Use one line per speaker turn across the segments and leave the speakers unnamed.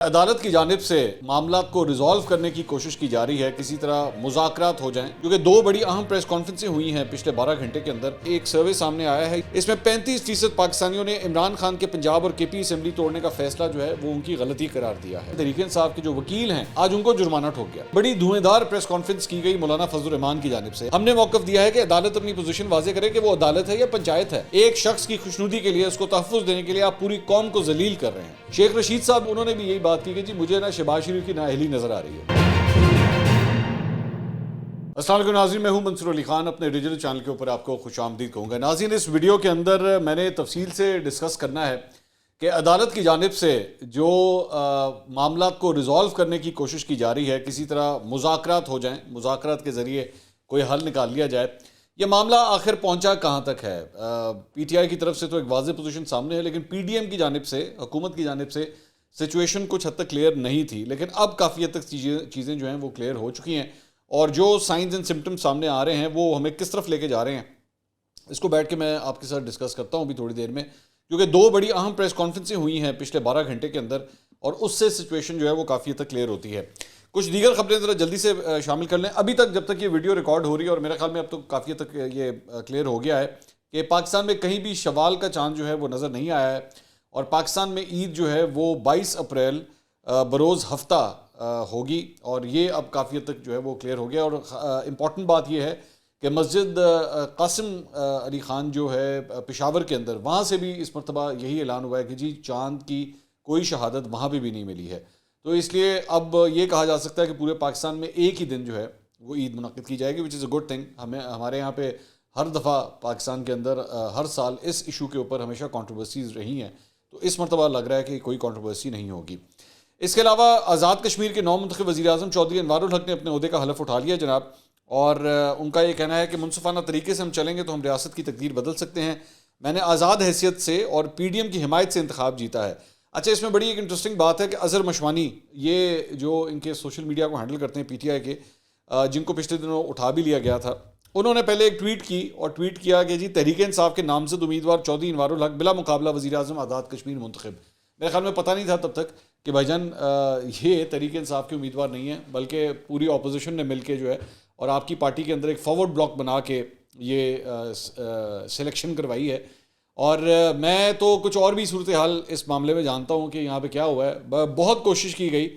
عدالت کی جانب سے معاملات کو ریزالو کرنے کی کوشش کی جا رہی ہے، کسی طرح مذاکرات ہو جائیں، کیونکہ دو بڑی اہم پریس کانفرنسیں ہوئی ہیں پچھلے 12 گھنٹے کے اندر۔ ایک سروے سامنے آیا ہے، اس میں 35% پاکستانیوں نے عمران خان کے پنجاب اور کے پی اسمبلی توڑنے کا فیصلہ جو ہے وہ ان کی غلطی قرار دیا ہے۔ تحریک انصاف کے جو وکیل ہیں آج ان کو جرمانہ ٹھوک گیا۔ بڑی دھویں دھار پریس کانفرنس کی گئی مولانا فضل الرحمان کی جانب سے۔ ہم نے موقف دیا ہے کہ عدالت اپنی پوزیشن واضح کرے کہ وہ عدالت ہے یا پنچایت ہے۔ ایک شخص کی خوشنودی کے لیے، اس کو تحفظ دینے کے لیے آپ پوری قوم کو ذلیل کر رہے ہیں۔ شیخ رشید صاحب انہوں نے بھی یہی بات کی کہ جی مجھے شہباز شریف کی نااہلی نظر آ رہی ہے۔ السلام علیکم ناظرین، میں ہوں منصور علی خان، اپنے ریجنل چینل کے اوپر آپ کو خوش آمدید کہوں گا۔ ناظرین، اس ویڈیو کے اندر میں نے تفصیل سے ڈسکس کرنا ہے کہ عدالت کی جانب سے جو معاملات کو ریزالو کرنے کی کوشش کی جا رہی ہے، کسی طرح مذاکرات ہو جائیں، مذاکرات کے ذریعے کوئی حل نکال لیا جائے۔ یہ معاملہ آخر پہنچا کہاں تک ہے؟ پی ٹی آئی کی طرف سے تو ایک واضح پوزیشن سامنے ہے، لیکن پی ڈی ایم کی جانب سے، حکومت کی جانب سے سچویشن کچھ حد تک کلیئر نہیں تھی، لیکن اب کافی حد تک چیزیں جو ہیں وہ کلیئر ہو چکی ہیں، اور جو سائنز اینڈ سمٹمز سامنے آ رہے ہیں وہ ہمیں کس طرف لے کے جا رہے ہیں، اس کو بیٹھ کے میں آپ کے ساتھ ڈسکس کرتا ہوں ابھی تھوڑی دیر میں، کیونکہ دو بڑی اہم پریس کانفرنسیں ہوئی ہیں پچھلے 12 گھنٹے کے اندر، اور اس سے سچویشن جو ہے وہ کافی حد تک کلیئر ہوتی ہے۔ کچھ دیگر خبریں ذرا جلدی سے شامل کر لیں۔ ابھی تک جب تک یہ ویڈیو ریکارڈ ہو رہی ہے، اور میرے خیال میں اب تو کافی حد تک یہ کلیئر ہو گیا ہے کہ پاکستان میں کہیں بھی شوال کا چاند جو ہے وہ نظر نہیں آیا ہے، اور پاکستان میں عید جو ہے وہ 22 اپریل بروز ہفتہ ہوگی، اور یہ اب کافی حد تک جو ہے وہ کلیئر ہو گیا۔ اور امپورٹنٹ بات یہ ہے کہ مسجد قاسم علی خان جو ہے پشاور کے اندر، وہاں سے بھی اس مرتبہ یہی اعلان ہوا ہے کہ جی چاند کی کوئی شہادت وہاں پہ بھی نہیں ملی ہے، تو اس لیے اب یہ کہا جا سکتا ہے کہ پورے پاکستان میں ایک ہی دن جو ہے وہ عید منعقد کی جائے گی، وچ از اے گڈ تھنگ۔ ہمارے یہاں پہ ہر دفعہ پاکستان کے اندر ہر سال اس ایشو کے اوپر ہمیشہ کنٹروورسیز رہی ہیں، تو اس مرتبہ لگ رہا ہے کہ کوئی کنٹروورسی نہیں ہوگی۔ اس کے علاوہ آزاد کشمیر کے نو منتخب وزیر اعظم چودھری انوار الحق نے اپنے عہدے کا حلف اٹھا لیا جناب، اور ان کا یہ کہنا ہے کہ منصفانہ طریقے سے ہم چلیں گے تو ہم ریاست کی تقدیر بدل سکتے ہیں۔ میں نے آزاد حیثیت سے اور پی ڈی ایم کی حمایت سے انتخاب جیتا ہے۔ اچھا، اس میں بڑی ایک انٹرسٹنگ بات ہے کہ اظہر مشوانی، یہ جو ان کے سوشل میڈیا کو ہینڈل کرتے ہیں پی ٹی آئی کے، جن کو پچھلے دنوں اٹھا بھی لیا گیا تھا، انہوں نے پہلے ایک ٹویٹ کی اور ٹویٹ کیا کہ جی تحریک انصاف کے نامزد امیدوار چودھری انوار الحق بلا مقابلہ وزیر اعظم آزاد کشمیر منتخب۔ میرے خیال میں پتہ نہیں تھا تب تک کہ بھائی جان یہ تحریک انصاف کے امیدوار نہیں ہیں، بلکہ پوری اپوزیشن نے مل کے جو ہے، اور آپ کی پارٹی کے اندر ایک فارورڈ بلاک بنا کے یہ سلیکشن کروائی ہے۔ اور میں تو کچھ اور بھی صورتحال اس معاملے میں جانتا ہوں کہ یہاں پہ کیا ہوا ہے۔ بہت کوشش کی گئی،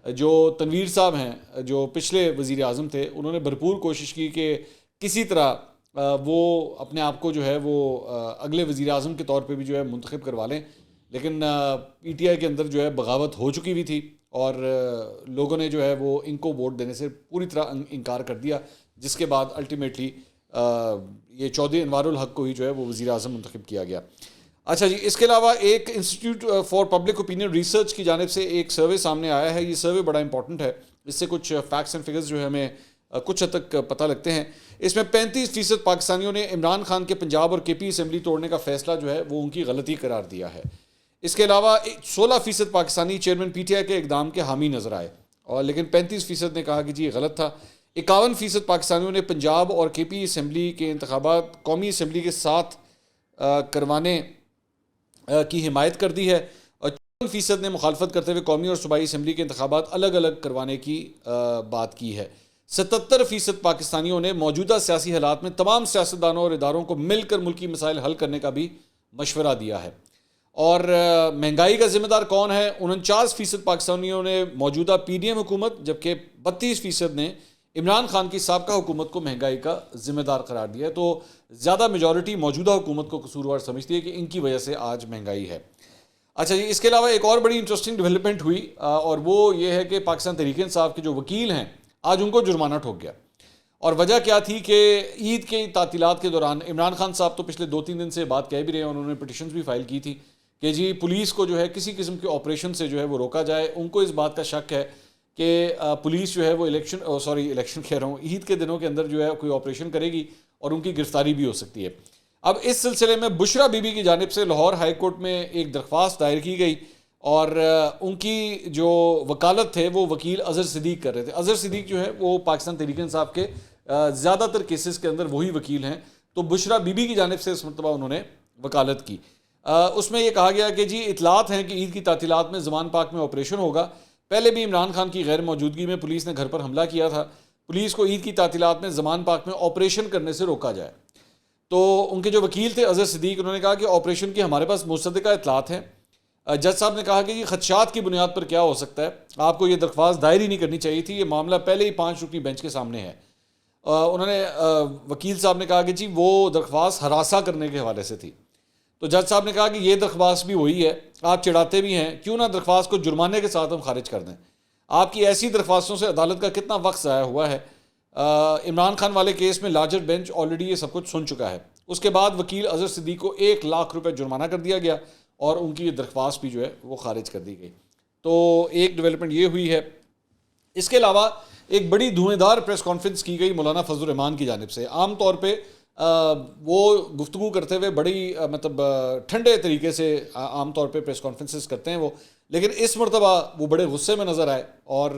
جو تنویر صاحب ہیں جو پچھلے وزیر اعظم تھے، انہوں نے بھرپور کوشش کی کہ کسی طرح وہ اپنے آپ کو جو ہے وہ اگلے وزیر اعظم کے طور پہ بھی جو ہے منتخب کروا لیں، لیکن پی ٹی آئی کے اندر جو ہے بغاوت ہو چکی ہوئی تھی، اور لوگوں نے جو ہے وہ ان کو ووٹ دینے سے پوری طرح انکار کر دیا، جس کے بعد الٹیمیٹلی یہ چودھری انوار الحق کو ہی جو ہے وہ وزیر اعظم منتخب کیا گیا۔ اچھا جی، اس کے علاوہ ایک institute for public opinion research کی جانب سے ایک سروے سامنے آیا ہے۔ یہ سروے بڑا امپورٹنٹ ہے، اس سے کچھ فیکٹس اینڈ فگرز جو ہے ہمیں کچھ حد تک پتہ لگتے ہیں۔ اس میں 35% پاکستانیوں نے عمران خان کے پنجاب اور کے پی اسمبلی توڑنے کا فیصلہ جو ہے وہ ان کی غلطی قرار دیا ہے۔ اس کے علاوہ 16% Pakistani chairman P T I کے اقدام کے حامی نظر آئے، اور لیکن 35% نے کہا کہ جی یہ غلط تھا۔ 51% پاکستانیوں نے پنجاب اور کے پی اسمبلی کے انتخابات قومی اسمبلی کے ساتھ کروانے کی حمایت کر دی ہے، اور 54% نے مخالفت کرتے ہوئے قومی اور صوبائی اسمبلی کے انتخابات الگ الگ کروانے کی بات کی ہے۔ 77% پاکستانیوں نے موجودہ سیاسی حالات میں تمام سیاستدانوں اور اداروں کو مل کر ملکی مسائل حل کرنے کا بھی مشورہ دیا ہے۔ اور مہنگائی کا ذمہ دار کون ہے؟ 49% پاکستانیوں نے موجودہ پی ڈی ایم حکومت، جبکہ 32% نے عمران خان کی سابقہ حکومت کو مہنگائی کا ذمہ دار قرار دیا ہے۔ تو زیادہ میجورٹی موجودہ حکومت کو قصوروار سمجھتی ہے کہ ان کی وجہ سے آج مہنگائی ہے۔ اچھا جی، اس کے علاوہ ایک اور بڑی انٹرسٹنگ ڈیولپمنٹ ہوئی، اور وہ یہ ہے کہ پاکستان تحریک انصاف کے جو وکیل ہیں آج ان کو جرمانہ ٹھوک گیا۔ اور وجہ کیا تھی کہ عید کے تعطیلات کے دوران عمران خان صاحب تو پچھلے 2-3 دن سے بات کہہ بھی رہے ہیں، انہوں نے پٹیشنز بھی فائل کی تھی کہ جی پولیس کو جو ہے کسی قسم کے آپریشن سے جو ہے وہ روکا جائے۔ ان کو اس بات کا شک ہے کہ پولیس جو ہے وہ الیکشن کہہ رہا ہوں، عید کے دنوں کے اندر جو ہے کوئی آپریشن کرے گی اور ان کی گرفتاری بھی ہو سکتی ہے۔ اب اس سلسلے میں بشرا بی بی کی جانب سے لاہور ہائی کورٹ میں ایک درخواست دائر کی گئی، اور ان کی جو وکالت تھے وہ وکیل اظہر صدیق کر رہے تھے۔ اظہر صدیق جو ہے وہ پاکستان تحریک انصاف کے زیادہ تر کیسز کے اندر وہی وکیل ہیں، تو بشرا بی بی کی جانب سے اس مرتبہ انہوں نے وکالت کی۔ اس میں یہ کہا گیا کہ جی اطلاعات ہیں کہ عید کی تعطیلات میں زمان پاک میں آپریشن ہوگا. پہلے بھی عمران خان کی غیر موجودگی میں پولیس نے گھر پر حملہ کیا تھا. پولیس کو عید کی تعطیلات میں زمان پاک میں آپریشن کرنے سے روکا جائے. تو ان کے جو وکیل تھے اظہر صدیق، انہوں نے کہا کہ آپریشن کی ہمارے پاس مصدقہ اطلاعات ہیں. جج صاحب نے کہا کہ یہ خدشات کی بنیاد پر کیا ہو سکتا ہے، آپ کو یہ درخواست دائر ہی نہیں کرنی چاہیے تھی، یہ معاملہ پہلے ہی 5 رکنی بینچ کے سامنے ہے. انہوں نے وکیل صاحب نے کہا کہ جی وہ درخواست ہراساں کرنے کے حوالے سے تھی. تو جج صاحب نے کہا کہ یہ درخواست بھی وہی ہے، آپ چڑھاتے بھی ہیں، کیوں نہ درخواست کو جرمانے کے ساتھ ہم خارج کر دیں. آپ کی ایسی درخواستوں سے عدالت کا کتنا وقت ضائع ہوا ہے. عمران خان والے کیس میں لارجر بینچ آلریڈی یہ سب کچھ سن چکا ہے. اس کے بعد وکیل اظہر صدیق کو 1 لاکھ روپے جرمانہ کر دیا گیا اور ان کی یہ درخواست بھی جو ہے وہ خارج کر دی گئی. تو ایک ڈیولپمنٹ یہ ہوئی ہے. اس کے علاوہ ایک بڑی دھویں دار پریس کانفرنس کی گئی مولانا فضل الرحمان کی جانب سے. عام طور پہ وہ گفتگو کرتے ہوئے بڑی مطلب ٹھنڈے طریقے سے عام طور پہ پریس کانفرنسز کرتے ہیں وہ، لیکن اس مرتبہ وہ بڑے غصے میں نظر آئے. اور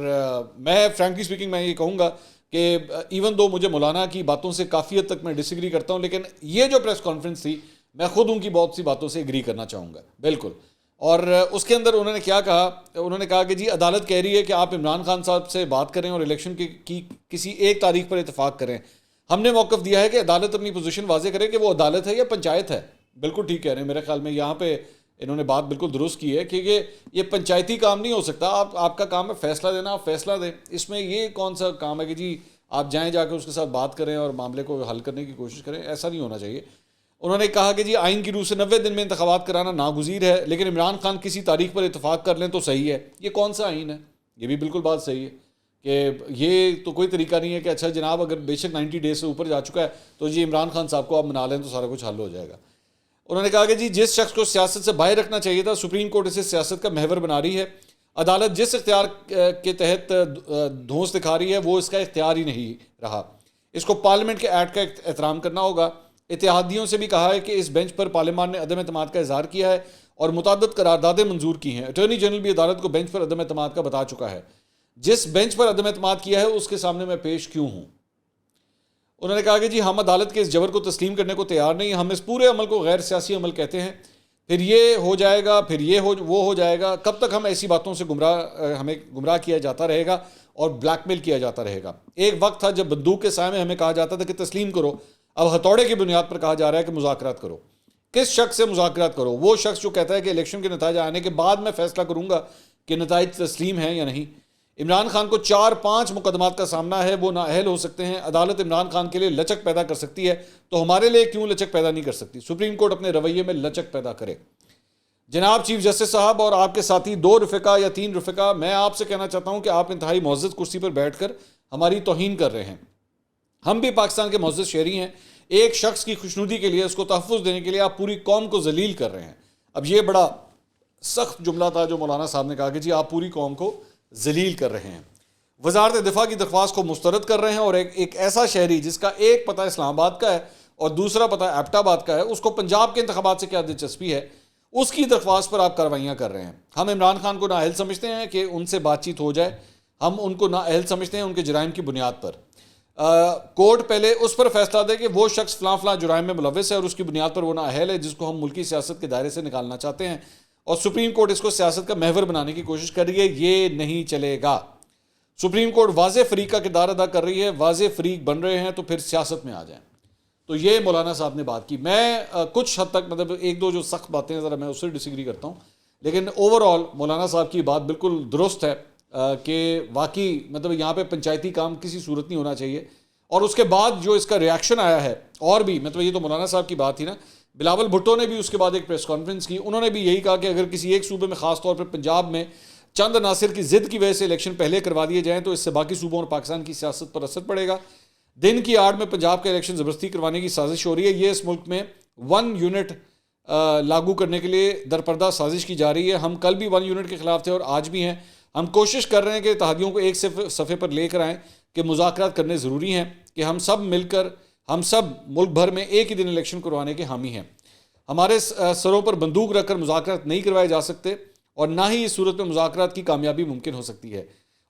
میں فرینکلی سپیکنگ میں یہ کہوں گا کہ ایون دو مجھے مولانا کی باتوں سے کافی حد تک میں ڈس ایگری کرتا ہوں، لیکن یہ جو پریس کانفرنس تھی میں خود ان کی بہت سی باتوں سے ایگری کرنا چاہوں گا بالکل. اور اس کے اندر انہوں نے کیا کہا، انہوں نے کہا کہ جی عدالت کہہ رہی ہے کہ آپ عمران خان صاحب سے بات کریں اور الیکشن کی کسی ایک تاریخ پر اتفاق کریں. ہم نے موقف دیا ہے کہ عدالت اپنی پوزیشن واضح کرے کہ وہ عدالت ہے یا پنچایت ہے. بالکل ٹھیک کہہ رہے ہیں، میرے خیال میں یہاں پہ انہوں نے بات بالکل درست کی ہے، کیونکہ یہ پنچایتی کام نہیں ہو سکتا. آپ کا کام ہے فیصلہ دینا، آپ فیصلہ دیں. اس میں یہ کون سا کام ہے کہ جی آپ جائیں جا کے اس کے ساتھ بات کریں اور معاملے کو حل کرنے کی کوشش کریں. ایسا نہیں ہونا چاہیے. انہوں نے کہا کہ جی آئین کی روح سے 90 دن میں انتخابات کرانا ناگزیر ہے، لیکن عمران خان کسی تاریخ پر اتفاق کر لیں تو صحیح ہے. یہ کون سا آئین ہے؟ یہ بھی بالکل بات صحیح ہے کہ یہ تو کوئی طریقہ نہیں ہے کہ اچھا جناب اگر بے شک 90 ڈیز سے اوپر جا چکا ہے تو جی عمران خان صاحب کو آپ منا لیں تو سارا کچھ حل ہو جائے گا. انہوں نے کہا کہ جی جس شخص کو سیاست سے باہر رکھنا چاہیے تھا، سپریم کورٹ اسے سیاست کا محور بنا رہی ہے. عدالت جس اختیار کے تحت دھونس دکھا رہی ہے وہ اس کا اختیار ہی نہیں رہا. اس کو پارلیمنٹ کے ایکٹ کا احترام کرنا ہوگا. اتحادیوں سے بھی کہا ہے کہ اس بینچ پر پارلیمان نے عدم اعتماد کا اظہار کیا ہے اور متعدد قراردادیں منظور کی ہیں. اٹارنی جنرل بھی عدالت کو بینچ پر عدم اعتماد کا بتا چکا ہے. جس بینچ پر عدم اعتماد کیا ہے اس کے سامنے میں پیش کیوں ہوں. انہوں نے کہا کہ جی ہم عدالت کے اس جبر کو تسلیم کرنے کو تیار نہیں. ہم اس پورے عمل کو غیر سیاسی عمل کہتے ہیں. پھر یہ ہو جائے گا، پھر وہ ہو جائے گا. کب تک ہم ایسی باتوں سے ہمیں گمراہ کیا جاتا رہے گا اور بلیک میل کیا جاتا رہے گا. ایک وقت تھا جب بندوق کے سائے میں ہمیں کہا جاتا تھا کہ تسلیم کرو. اب ہتھوڑے کی بنیاد پر کہا جا رہا ہے کہ مذاکرات کرو. کس شخص سے مذاکرات کرو؟ وہ شخص جو کہتا ہے کہ الیکشن کے نتائج آنے کے بعد میں فیصلہ کروں گا کہ نتائج تسلیم ہیں یا نہیں. عمران خان کو 4-5 مقدمات کا سامنا ہے، وہ نااہل ہو سکتے ہیں. عدالت عمران خان کے لیے لچک پیدا کر سکتی ہے تو ہمارے لیے کیوں لچک پیدا نہیں کر سکتی؟ سپریم کورٹ اپنے رویے میں لچک پیدا کرے. جناب چیف جسٹس صاحب اور آپ کے ساتھی 2 رفقا یا 3 رفقا، میں آپ سے کہنا چاہتا ہوں کہ آپ انتہائی معزز کرسی پر بیٹھ کر ہماری توہین کر رہے ہیں. ہم بھی پاکستان کے معزز شہری ہیں. ایک شخص کی خوشنودی کے لیے، اس کو تحفظ دینے کے لیے آپ پوری قوم کو ذلیل کر رہے ہیں. اب یہ بڑا سخت جملہ تھا جو مولانا صاحب نے کہا کہ جی آپ پوری قوم کو ذلیل کر رہے ہیں. وزارت دفاع کی درخواست کو مسترد کر رہے ہیں اور ایک ایسا شہری جس کا ایک پتہ اسلام آباد کا ہے اور دوسرا پتہ ایبٹ آباد کا ہے، اس کو پنجاب کے انتخابات سے کیا دلچسپی ہے، اس کی درخواست پر آپ کارروائیاں کر رہے ہیں. ہم عمران خان کو نااہل سمجھتے ہیں کہ ان سے بات چیت ہو جائے. ہم ان کو نااہل سمجھتے ہیں ان کے جرائم کی بنیاد پر. کورٹ پہلے اس پر فیصلہ دے کہ وہ شخص فلاں فلاں جرائم میں ملوث ہے اور اس کی بنیاد پر وہ نااہل ہے جس کو ہم ملکی سیاست کے دائرے سے نکالنا چاہتے ہیں، اور سپریم کورٹ اس کو سیاست کا محور بنانے کی کوشش کر رہی ہے. یہ نہیں چلے گا. سپریم کورٹ واضح فریق کا کردار ادا کر رہی ہے. واضح فریق بن رہے ہیں تو پھر سیاست میں آ جائیں. تو یہ مولانا صاحب نے بات کی. میں کچھ حد تک مطلب 1-2 جو سخت باتیں ہیں ذرا میں اس سے ڈس ایگری کرتا ہوں، لیکن اوور آل مولانا صاحب کی بات بالکل درست ہے کہ واقعی مطلب یہاں پہ پنچایتی کام کسی صورت نہیں ہونا چاہیے. اور اس کے بعد جو اس کا ریاکشن آیا ہے، اور بھی مطلب یہ تو مولانا صاحب کی بات تھی نا، بلاول بھٹو نے بھی اس کے بعد ایک پریس کانفرنس کی. انہوں نے بھی یہی کہا کہ اگر کسی ایک صوبے میں خاص طور پر پنجاب میں چند عناصر کی ضد کی وجہ سے الیکشن پہلے کروا دیے جائیں تو اس سے باقی صوبوں اور پاکستان کی سیاست پر اثر پڑے گا. دن کی آڑ میں پنجاب کا الیکشن زبردستی کروانے کی سازش ہو رہی ہے. یہ اس ملک میں 1 یونٹ لاگو کرنے کے لیے درپردہ سازش کی جا رہی ہے. ہم کل بھی 1 یونٹ کے خلاف تھے اور آج بھی ہیں. ہم کوشش کر رہے ہیں کہ اتحادیوں کو ایک صفحے پر لے کر آئیں کہ مذاکرات کرنے ضروری ہیں، کہ ہم سب مل کر، ہم سب ملک بھر میں ایک ہی دن الیکشن کروانے کے حامی ہیں. ہمارے سروں پر بندوق رکھ کر مذاکرات نہیں کروائے جا سکتے اور نہ ہی اس صورت میں مذاکرات کی کامیابی ممکن ہو سکتی ہے.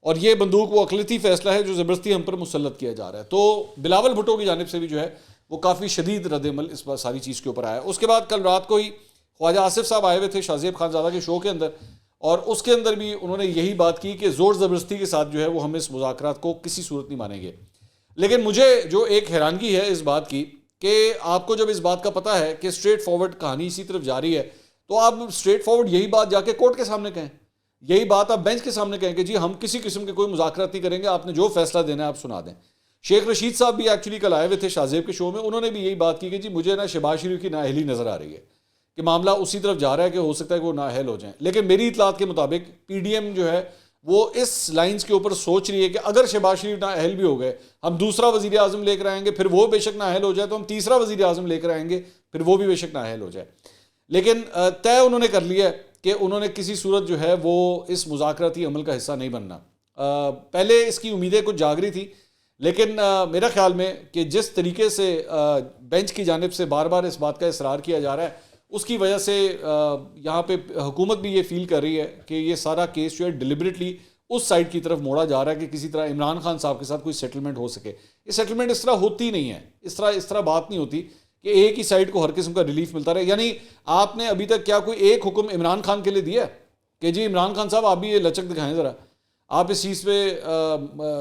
اور یہ بندوق وہ اقلیتی فیصلہ ہے جو زبردستی ہم پر مسلط کیا جا رہا ہے. تو بلاول بھٹو کی جانب سے بھی جو ہے وہ کافی شدید رد عمل اس ساری چیز کے اوپر آیا. اس کے بعد کل رات کو ہی خواجہ آصف صاحب آئے ہوئے تھے شاہ زیب خانزادہ کے شو کے اندر، اور اس کے اندر بھی انہوں نے یہی بات کی کہ زور زبردستی کے ساتھ جو ہے وہ ہم اس مذاکرات کو کسی صورت نہیں مانیں گے. لیکن مجھے جو ایک حیرانگی ہے اس بات کی کہ آپ کو جب اس بات کا پتہ ہے کہ اسٹریٹ فارورڈ کہانی اسی طرف جاری ہے، تو آپ اسٹریٹ فارورڈ یہی بات جا کے کورٹ کے سامنے کہیں، یہی بات آپ بینچ کے سامنے کہیں کہ جی ہم کسی قسم کے کوئی مذاکرات نہیں کریں گے، آپ نے جو فیصلہ دینا ہے آپ سنا دیں. شیخ رشید صاحب بھی ایکچولی کل آئے ہوئے تھے شاہ زیب کے شو میں، انہوں نے بھی یہی بات کی کہ جی مجھے نا شہباز شریف کی نااہلی نظر آ رہی ہے کہ معاملہ اسی طرف جا رہا ہے کہ ہو سکتا ہے کہ وہ نااہل ہو جائیں. لیکن میری اطلاعات کے مطابق پی ڈی ایم جو ہے وہ اس لائنز کے اوپر سوچ رہی ہے کہ اگر شہباز شریف نااہل بھی ہو گئے، ہم دوسرا وزیر اعظم لے کر آئیں گے، پھر وہ بے شک نااہل ہو جائے تو ہم تیسرا وزیر اعظم لے کر آئیں گے، پھر وہ بھی بے شک نااہل ہو جائے. لیکن طے انہوں نے کر لیا ہے کہ انہوں نے کسی صورت جو ہے وہ اس مذاکراتی عمل کا حصہ نہیں بننا. پہلے اس کی امیدیں کچھ جاگ رہی تھی، لیکن میرا خیال میں کہ جس طریقے سے بینچ کی جانب سے بار بار اس بات کا اصرار کیا جا رہا ہے، اس کی وجہ سے یہاں پہ حکومت بھی یہ فیل کر رہی ہے کہ یہ سارا کیس جو ہے ڈیلیبریٹلی اس سائڈ کی طرف موڑا جا رہا ہے کہ کسی طرح عمران خان صاحب کے ساتھ کوئی سیٹلمنٹ ہو سکے. یہ سیٹلمنٹ اس طرح ہوتی نہیں ہے، اس طرح بات نہیں ہوتی کہ ایک ہی سائڈ کو ہر قسم کا ریلیف ملتا رہے. یعنی آپ نے ابھی تک کیا کوئی ایک حکم عمران خان کے لیے دیا ہے کہ جی عمران خان صاحب آپ بھی یہ لچک دکھائیں ذرا، آپ اس چیز پہ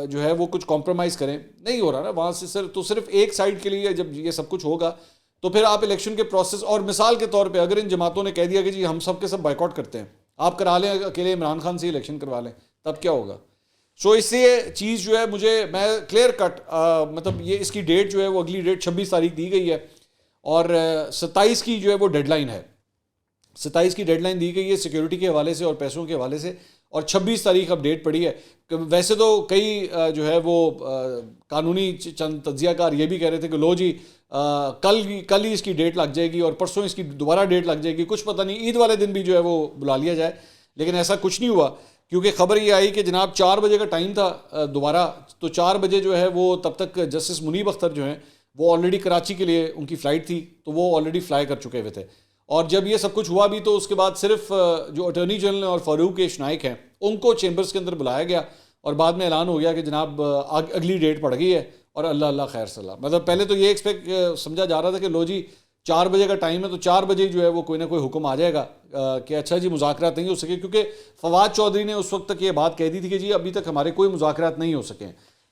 جو ہے وہ کچھ کمپرومائز کریں؟ نہیں ہو رہا نا وہاں سے. صرف ایک سائڈ کے لیے جب یہ سب کچھ ہوگا تو پھر آپ الیکشن کے پروسیس، اور مثال کے طور پہ اگر ان جماعتوں نے کہہ دیا کہ جی ہم سب کے سب بائیک آؤٹ کرتے ہیں، آپ کرا لیں اکیلے عمران خان سے الیکشن کروا لیں، تب کیا ہوگا؟ سو اس لیے چیز جو ہے میں کلیئر کٹ مطلب یہ اس کی ڈیٹ جو ہے وہ اگلی ڈیٹ 26 تاریخ دی گئی ہے، اور 27 کی جو ہے وہ ڈیڈ لائن ہے. 27 کی ڈیڈ لائن دی گئی ہے سیکیورٹی کے حوالے سے اور پیسوں کے حوالے سے، اور 26 تاریخ اب ڈیٹ پڑی ہے. ویسے تو کئی جو ہے وہ قانونی چند تجزیہ کار یہ بھی کہہ رہے تھے کہ لو جی کل ہی اس کی ڈیٹ لگ جائے گی اور پرسوں اس کی دوبارہ ڈیٹ لگ جائے گی، کچھ پتہ نہیں عید والے دن بھی جو ہے وہ بلا لیا جائے. لیکن ایسا کچھ نہیں ہوا، کیونکہ خبر یہ آئی کہ جناب 4 بجے کا ٹائم تھا دوبارہ، تو 4 بجے جو ہے وہ تب تک جسٹس منیب اختر جو ہیں وہ آلریڈی کراچی کے لیے ان کی فلائٹ تھی، تو وہ آلریڈی فلائی کر چکے ہوئے تھے. اور جب یہ سب کچھ ہوا بھی تو اس کے بعد صرف جو اٹارنی جنرل اور فاروق نائک ہیں ان کو چیمبرز کے اندر بلایا گیا، اور بعد میں اعلان ہو گیا کہ جناب اگلی ڈیٹ پڑ گئی ہے اور اللہ خیر صلاح. مطلب پہلے تو یہ ایکسپیکٹ سمجھا جا رہا تھا کہ لو جی 4 بجے کا ٹائم ہے تو 4 بجے جو ہے وہ کوئی نہ کوئی حکم آ جائے گا کہ اچھا جی مذاکرات نہیں ہو سکے، کیونکہ فواد چودھری نے اس وقت تک یہ بات کہہ دی تھی کہ جی ابھی تک ہمارے کوئی مذاکرات نہیں ہو سکے.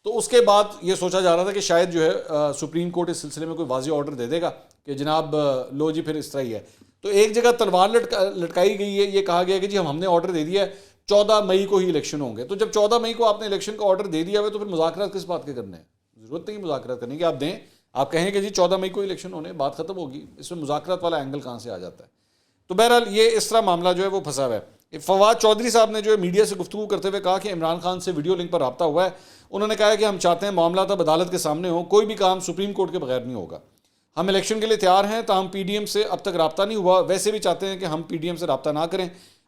تو اس کے بعد یہ سوچا جا رہا تھا کہ شاید جو ہے سپریم کورٹ اس سلسلے میں کوئی واضح آرڈر دے دے گا کہ جناب لو جی پھر اس طرح ہی ہے. تو ایک جگہ تلوار لٹکائی گئی ہے، یہ کہا گیا کہ جی ہم نے آرڈر دے دیا ہے 14 مئی کو ہی الیکشن ہوں گے. تو جب 14 مئی کو آپ نے الیکشن کا آرڈر دے دیا ہے تو پھر مذاکرات کس بات کے کرنے ہیں؟ ضرورت نہیں مذاکرات کرنے کی. آپ دیں، آپ کہیں کہ جی 14 مئی کو الیکشن ہونے، بات ختم ہوگی. اس میں مذاکرات والا اینگل کہاں سے آ جاتا ہے؟ تو بہرحال یہ اس طرح معاملہ جو ہے وہ پھنسا ہوا ہے. فواد چودھری صاحب نے جو ہے میڈیا سے گفتگو کرتے ہوئے کہا کہ عمران خان سے ویڈیو لنک پر رابطہ ہوا ہے. انہوں نے کہا کہ ہم چاہتے ہیں معاملات اب عدالت کے سامنے ہوں، کوئی بھی کام سپریم کورٹ کے بغیر نہیں ہوگا. ہم الیکشن کے لیے تیار ہیں، تاہم پی ڈی ایم سے اب تک رابطہ نہیں ہوا. ویسے بھی چاہتے ہیں کہ ہم پی ڈی ایم سے رابطہ نہ کریں،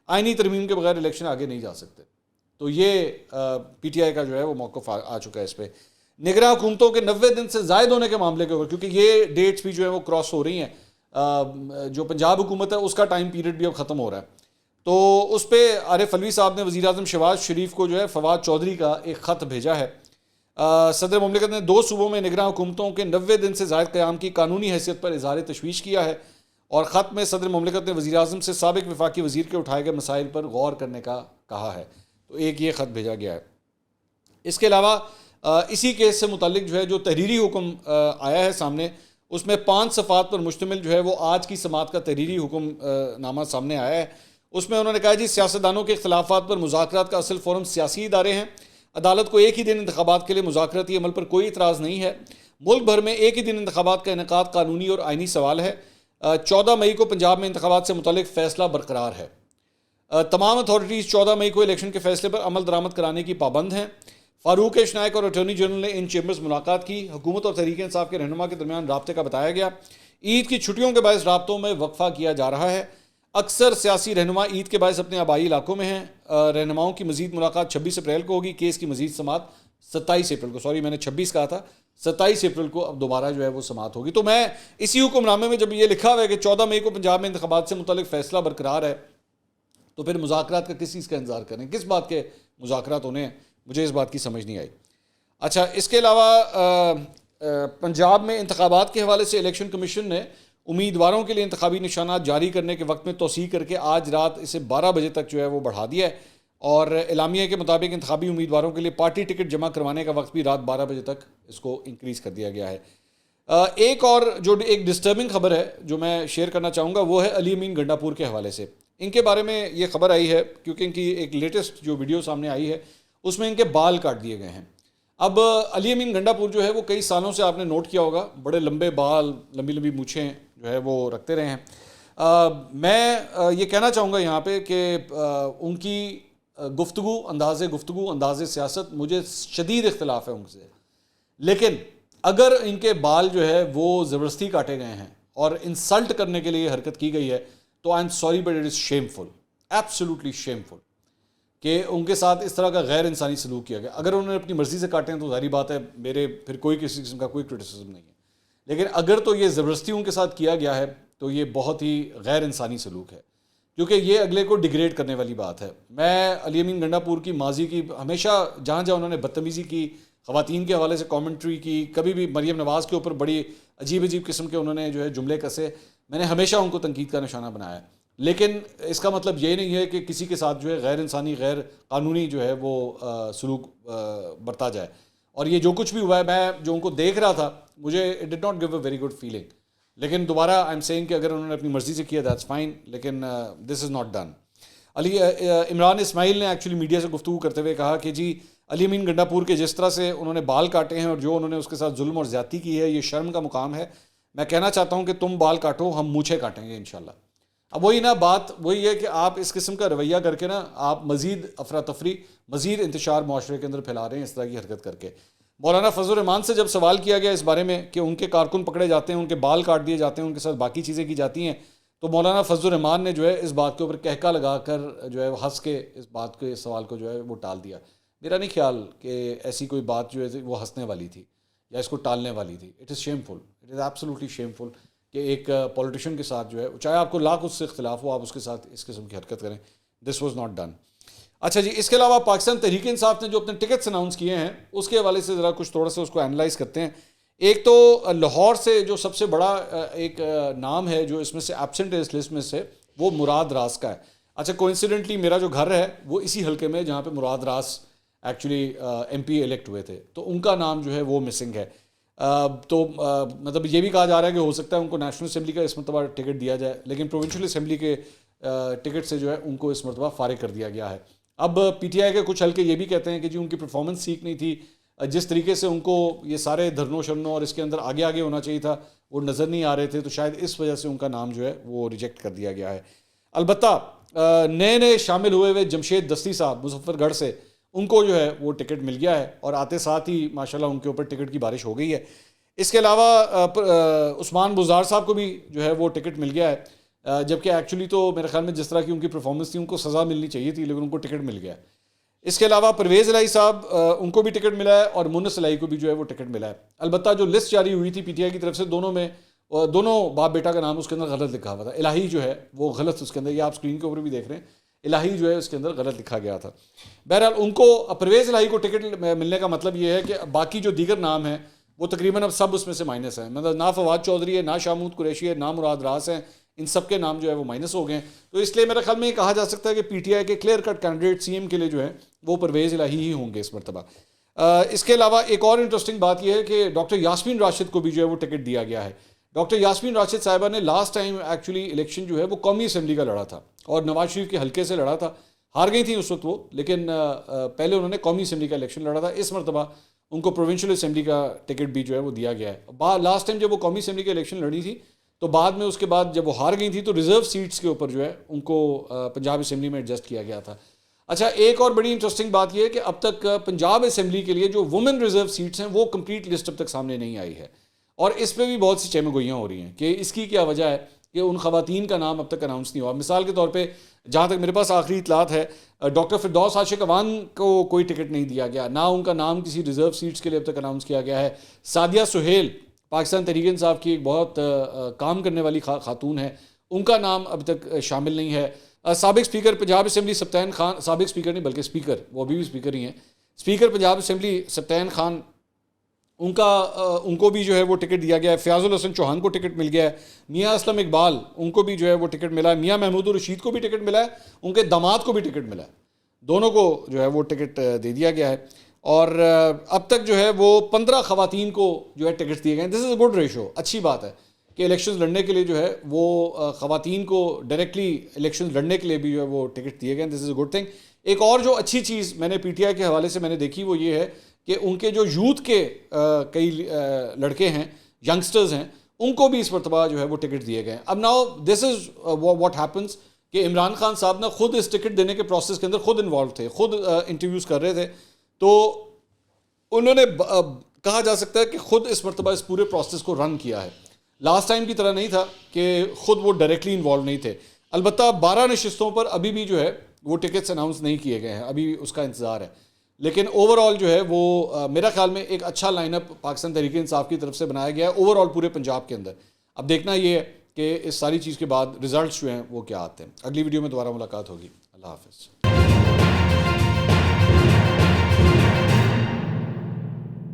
آئینی ترمیم کے بغیر الیکشن آگے نہیں جا سکتے. تو یہ پی ٹی آئی کا جو ہے وہ موقف آ چکا ہے اس پہ. نگراں حکومتوں کے 90 دن سے زائد ہونے کے معاملے کے اوپر، کیونکہ یہ ڈیٹس بھی جو ہے وہ کراس ہو رہی ہیں، جو پنجاب حکومت ہے اس کا ٹائم پیریڈ بھی اب ختم ہو رہا ہے. تو اس پہ عارف علوی صاحب نے وزیر اعظم شہباز شریف کو جو ہے فواد چودھری کا ایک خط بھیجا ہے. صدر مملکت نے 2 صوبوں میں نگراں حکومتوں کے 90 دن سے زائد قیام کی قانونی حیثیت پر اظہار تشویش کیا ہے، اور خط میں صدر مملکت نے وزیر اعظم سے سابق وفاقی وزیر کے اٹھائے گئے مسائل پر غور کرنے کا کہا ہے. تو ایک یہ خط بھیجا گیا ہے. اس کے علاوہ اسی کیس سے متعلق جو ہے جو تحریری حکم آیا ہے سامنے، اس میں 5 صفحات پر مشتمل جو ہے وہ آج کی سماعت کا تحریری حکم نامہ سامنے آیا ہے. اس میں انہوں نے کہا جی سیاستدانوں کے اختلافات پر مذاکرات کا اصل فورم سیاسی ادارے ہیں. عدالت کو ایک ہی دن انتخابات کے لیے مذاکراتی عمل پر کوئی اعتراض نہیں ہے. ملک بھر میں ایک ہی دن انتخابات کا انعقاد قانونی اور آئینی سوال ہے. 14 مئی کو پنجاب میں انتخابات سے متعلق فیصلہ برقرار ہے. تمام اتھارٹیز 14 مئی کو الیکشن کے فیصلے پر عمل درآمد کرانے کی پابند ہیں. فاروق نائک اور اٹارنی جنرل نے ان چیمبرز ملاقات کی. حکومت اور تحریک انصاف کے رہنما کے درمیان رابطے کا بتایا گیا. عید کی چھٹیوں کے باعث رابطوں میں وقفہ کیا جا رہا ہے. اکثر سیاسی رہنما عید کے باعث اپنے آبائی علاقوں میں ہیں. رہنماؤں کی مزید ملاقات 26 اپریل کو ہوگی. کیس کی مزید سماعت 27 اپریل کو، میں نے 26 کہا تھا، 27 اپریل کو اب دوبارہ جو ہے وہ سماعت ہوگی. تو میں اسی حکم نامے میں جب یہ لکھا ہوا ہے کہ 14 مئی کو پنجاب میں انتخابات سے متعلق فیصلہ برقرار ہے، تو پھر مذاکرات کا کس چیز کا انتظار کریں؟ کس بات کے مذاکرات ہونے ہیں؟ مجھے اس بات کی سمجھ نہیں آئی. اچھا، اس کے علاوہ پنجاب میں انتخابات کے حوالے سے الیکشن کمیشن نے امیدواروں کے لیے انتخابی نشانات جاری کرنے کے وقت میں توسیع کر کے آج رات اسے 12 بجے تک جو ہے وہ بڑھا دیا ہے، اور اعلامیہ کے مطابق انتخابی امیدواروں کے لیے پارٹی ٹکٹ جمع کروانے کا وقت بھی رات 12 بجے تک اس کو انکریز کر دیا گیا ہے۔ ایک اور جو ایک ڈسٹربنگ خبر ہے جو میں شیئر کرنا چاہوں گا وہ ہے علی امین گنڈا پور کے حوالے سے۔ ان کے بارے میں یہ خبر آئی ہے کیونکہ ان کی ایک لیٹسٹ جو ویڈیو سامنے آئی ہے اس میں ان کے بال کاٹ دیے گئے ہیں۔ اب علی امین گنڈا پور جو ہے وہ کئی سالوں سے آپ نے نوٹ کیا ہوگا بڑے لمبے بال، لمبی لمبی مونچھیں جو ہے وہ رکھتے رہے ہیں۔ میں یہ کہنا چاہوں گا یہاں پہ کہ ان کی گفتگو، انداز سیاست مجھے شدید اختلاف ہے ان سے، لیکن اگر ان کے بال جو ہے وہ زبردستی کاٹے گئے ہیں اور انسلٹ کرنے کے لیے حرکت کی گئی ہے تو I am sorry but it is shameful, absolutely shameful کہ ان کے ساتھ اس طرح کا غیر انسانی سلوک کیا گیا۔ اگر انہوں نے اپنی مرضی سے کاٹے ہیں تو ظاہری بات ہے، میرے پھر کوئی کسی قسم کا کوئی کرٹیسزم نہیں ہے، لیکن اگر تو یہ زبردستی ان کے ساتھ کیا گیا ہے تو یہ بہت ہی غیر انسانی سلوک ہے، کیونکہ یہ اگلے کو ڈیگریڈ کرنے والی بات ہے۔ میں علی امین گنڈا پور کی ماضی کی ہمیشہ جہاں انہوں نے بدتمیزی کی، خواتین کے حوالے سے کامنٹری کی، کبھی بھی مریم نواز کے اوپر بڑی عجیب قسم کے انہوں نے جو ہے جملے کسے، میں نے ہمیشہ ان کو تنقید کا نشانہ بنایا ہے، لیکن اس کا مطلب یہ نہیں ہے کہ کسی کے ساتھ جو ہے غیر انسانی، غیر قانونی جو ہے وہ سلوک برتا جائے۔ اور یہ جو کچھ بھی ہوا ہے، میں جو ان کو دیکھ رہا تھا مجھے it did not give a very good feeling, لیکن دوبارہ آئی ایم سیئنگ کہ اگر انہوں نے اپنی مرضی سے کیا دیٹس فائن، لیکن دس از ناٹ ڈن۔ عمران اسماعیل نے ایکچولی میڈیا سے گفتگو کرتے ہوئے کہا کہ جی علی امین گنڈا پور کے جس طرح سے انہوں نے بال کاٹے ہیں اور جو انہوں نے اس کے ساتھ ظلم اور زیادتی کی ہے، یہ شرم کا مقام ہے۔ میں کہنا چاہتا ہوں کہ تم بال کاٹو، ہم مونچھیں کاٹیں گے انشاءاللہ۔ اب وہی نا بات وہی ہے کہ آپ اس قسم کا رویہ کر کے نا آپ مزید افراتفری، مزید انتشار معاشرے کے اندر پھیلا رہے ہیں اس طرح کی حرکت کر کے۔ مولانا فضل الرحمان سے جب سوال کیا گیا اس بارے میں کہ ان کے کارکن پکڑے جاتے ہیں، ان کے بال کاٹ دیے جاتے ہیں، ان کے ساتھ باقی چیزیں کی جاتی ہیں، تو مولانا فضل الرحمان نے جو ہے اس بات کے اوپر کہکا لگا کر جو ہے ہنس کے اس بات کے سوال کو جو ہے وہ ٹال دیا۔ میرا نہیں خیال کہ ایسی کوئی بات جو ہے وہ ہنسنے والی تھی یا اس کو ٹالنے والی تھی۔ It is shameful, it is absolutely shameful کہ ایک پولیٹیشین کے ساتھ جو ہے چاہے آپ کو لاکھ اس سے اختلاف ہو، آپ اس کے ساتھ اس قسم کی حرکت کریں۔ This was not done. اچھا جی، اس کے علاوہ پاکستان تحریک انصاف نے جو اپنے ٹکٹس اناؤنس کیے ہیں اس کے حوالے سے ذرا کچھ تھوڑا سا اس کو انالائز کرتے ہیں۔ ایک تو لاہور سے جو سب سے بڑا ایک نام ہے جو اس میں سے ایبسنٹ ہے اس لسٹ میں سے، وہ مراد راس کا ہے۔ اچھا کوئنسیڈنٹلی میرا جو گھر ہے وہ اسی حلقے میں جہاں پہ مراد راس ایکچولی ایم پی الیکٹ ہوئے تھے، تو ان کا نام جو ہے وہ مسنگ ہے۔ تو مطلب یہ بھی کہا جا رہا ہے کہ ہو سکتا ہے ان کو نیشنل اسمبلی کا اس مرتبہ ٹکٹ دیا جائے، لیکن پروونشل اسمبلی کے ٹکٹ سے جو ہے ان کو اس مرتبہ فارغ کر دیا گیا ہے۔ اب پی ٹی آئی کے کچھ حلقے یہ بھی کہتے ہیں کہ جی ان کی پرفارمنس ٹھیک نہیں تھی، جس طریقے سے ان کو یہ سارے دھرنوں شرنوں اور اس کے اندر آگے آگے ہونا چاہیے تھا وہ نظر نہیں آ رہے تھے، تو شاید اس وجہ سے ان کا نام جو ہے وہ ریجیکٹ کر دیا گیا ہے۔ البتہ نئے شامل ہوئے جمشید دستی صاحب مظفر گڑھ سے، ان کو جو ہے وہ ٹکٹ مل گیا ہے اور آتے ساتھ ہی ماشاءاللہ ان کے اوپر ٹکٹ کی بارش ہو گئی ہے۔ اس کے علاوہ عثمان بزدار صاحب کو بھی جو ہے وہ ٹکٹ مل گیا ہے، جبکہ ایکچولی تو میرے خیال میں جس طرح کی ان کی پرفارمنس تھی ان کو سزا ملنی چاہیے تھی، لیکن ان کو ٹکٹ مل گیا ہے۔ اس کے علاوہ پرویز الہی صاحب ان کو بھی ٹکٹ ملا ہے اور مونس الہی کو بھی جو ہے وہ ٹکٹ ملا ہے۔ البتہ جو لسٹ جاری ہوئی تھی پی ٹی آئی کی طرف سے دونوں باپ بیٹا کا نام اس کے اندر غلط لکھا ہوا تھا، الہی جو ہے وہ غلط اس کے اندر، یہ آپ اسکرین کے اوپر بھی دیکھ رہے ہیں، الہی جو ہے اس کے اندر غلط لکھا گیا تھا۔ بہرحال ان کو پرویز الہی کو ٹکٹ ملنے کا مطلب یہ ہے کہ باقی جو دیگر نام ہیں وہ تقریباً اب سب اس میں سے مائنس ہیں، مطلب نہ فواد چودھری ہے، نہ شامود قریشی ہے، نہ مراد راس ہیں، ان سب کے نام جو ہے وہ مائنس ہو گئے ہیں۔ تو اس لیے میرے خیال میں یہ کہا جا سکتا ہے کہ پی ٹی آئی کے clear cut candidate C M کے لیے جو ہے وہ پرویز الہی ہی ہوں گے اس مرتبہ۔ اس کے علاوہ ایک اور انٹرسٹنگ بات یہ ہے کہ ڈاکٹر یاسمین راشد کو بھی جو ہے وہ ٹکٹ دیا گیا ہے۔ ڈاکٹر یاسمین راشد صاحبہ نے لاسٹ ٹائم ایکچولی الیکشن جو ہے وہ قومی اسمبلی کا لڑا تھا اور نواز شریف کے حلقے سے لڑا تھا، ہار گئی تھیں اس وقت وہ، لیکن پہلے انہوں نے قومی اسمبلی کا الیکشن لڑا تھا۔ اس مرتبہ ان کو پروونشل اسمبلی کا ٹکٹ بھی جو ہے وہ دیا گیا ہے۔ لاسٹ ٹائم جب وہ قومی اسمبلی کے الیکشن لڑی تھی تو بعد میں اس کے بعد جب وہ ہار گئی تھی تو ریزرو سیٹس کے اوپر جو ہے ان کو پنجاب اسمبلی میں ایڈجسٹ کیا گیا تھا۔ اچھا ایک اور بڑی انٹرسٹنگ بات یہ ہے کہ اب تک پنجاب اسمبلی کے لیے جو وومن ریزرو سیٹس ہیں وہ کمپلیٹ لسٹ اب تک سامنے نہیں آئی ہے، اور اس پہ بھی بہت سی چہم گوئیاں ہو رہی ہیں کہ اس کی کیا وجہ ہے کہ ان خواتین کا نام اب تک اناؤنس نہیں ہوا۔ مثال کے طور پہ جہاں تک میرے پاس آخری اطلاعات ہے، ڈاکٹر فردوس عاشق اوان کو کوئی ٹکٹ نہیں دیا گیا، نہ ان کا نام کسی ریزرو سیٹس کے لیے اب تک اناؤنس کیا گیا ہے۔ سعدیہ سہیل پاکستان تحریک انصاف کی ایک بہت کام کرنے والی خاتون ہے، ان کا نام اب تک شامل نہیں ہے۔ سابق اسپیکر پنجاب اسمبلی سبطین خان، سابق اسپیکر نہیں بلکہ اسپیکر، وہ ابھی بھی اسپیکر ہی ہیں، اسپیکر پنجاب اسمبلی سبطین خان ان کو بھی جو ہے وہ ٹکٹ دیا گیا ہے. فیاض الحسن چوہان کو ٹکٹ مل گیا ہے. میاں اسلم اقبال ان کو بھی جو ہے وہ ٹکٹ ملا ہے. میاں محمود الرشید کو بھی ٹکٹ ملا ہے, ان کے داماد کو بھی ٹکٹ ملا ہے. دونوں کو جو ہے وہ ٹکٹ دے دیا گیا ہے. اور اب تک جو ہے وہ 15 خواتین کو جو ہے ٹکٹ دیے گئے ہیں. دس از اے گڈ ریشو, اچھی بات ہے کہ الیکشنز لڑنے کے لیے جو ہے وہ خواتین کو ڈائریکٹلی الیکشنز لڑنے کے لیے بھی جو ہے وہ ٹکٹ دیے گئے ہیں. دس از اے گڈ تھنگ. ایک اور جو اچھی چیز میں نے پی ٹی آئی کے حوالے سے میں نے دیکھی وہ یہ ہے کہ ان کے جو یوتھ کے کئی لڑکے ہیں, ینگسٹرز ہیں, ان کو بھی اس مرتبہ جو ہے وہ ٹکٹ دیے گئے ہیں. اب now this is what happens کہ عمران خان صاحب نے خود اس ٹکٹ دینے کے پروسیس کے اندر خود انوالو تھے, خود انٹرویوز کر رہے تھے. تو انہوں نے کہا جا سکتا ہے کہ خود اس مرتبہ اس پورے پروسیس کو رن کیا ہے. لاسٹ ٹائم کی طرح نہیں تھا کہ خود وہ ڈائریکٹلی انوالو نہیں تھے. البتہ 12 نشستوں پر ابھی بھی جو ہے وہ ٹکٹس اناؤنس نہیں کیے گئے ہیں, ابھی اس کا انتظار ہے. لیکن اوور آل جو ہے وہ میرا خیال میں ایک اچھا لائن اپ پاکستان تحریک انصاف کی طرف سے بنایا گیا ہے اوور آل پورے پنجاب کے اندر. اب دیکھنا یہ ہے کہ اس ساری چیز کے بعد رزلٹس جو ہیں وہ کیا آتے ہیں. اگلی ویڈیو میں دوبارہ ملاقات ہوگی. اللہ حافظ.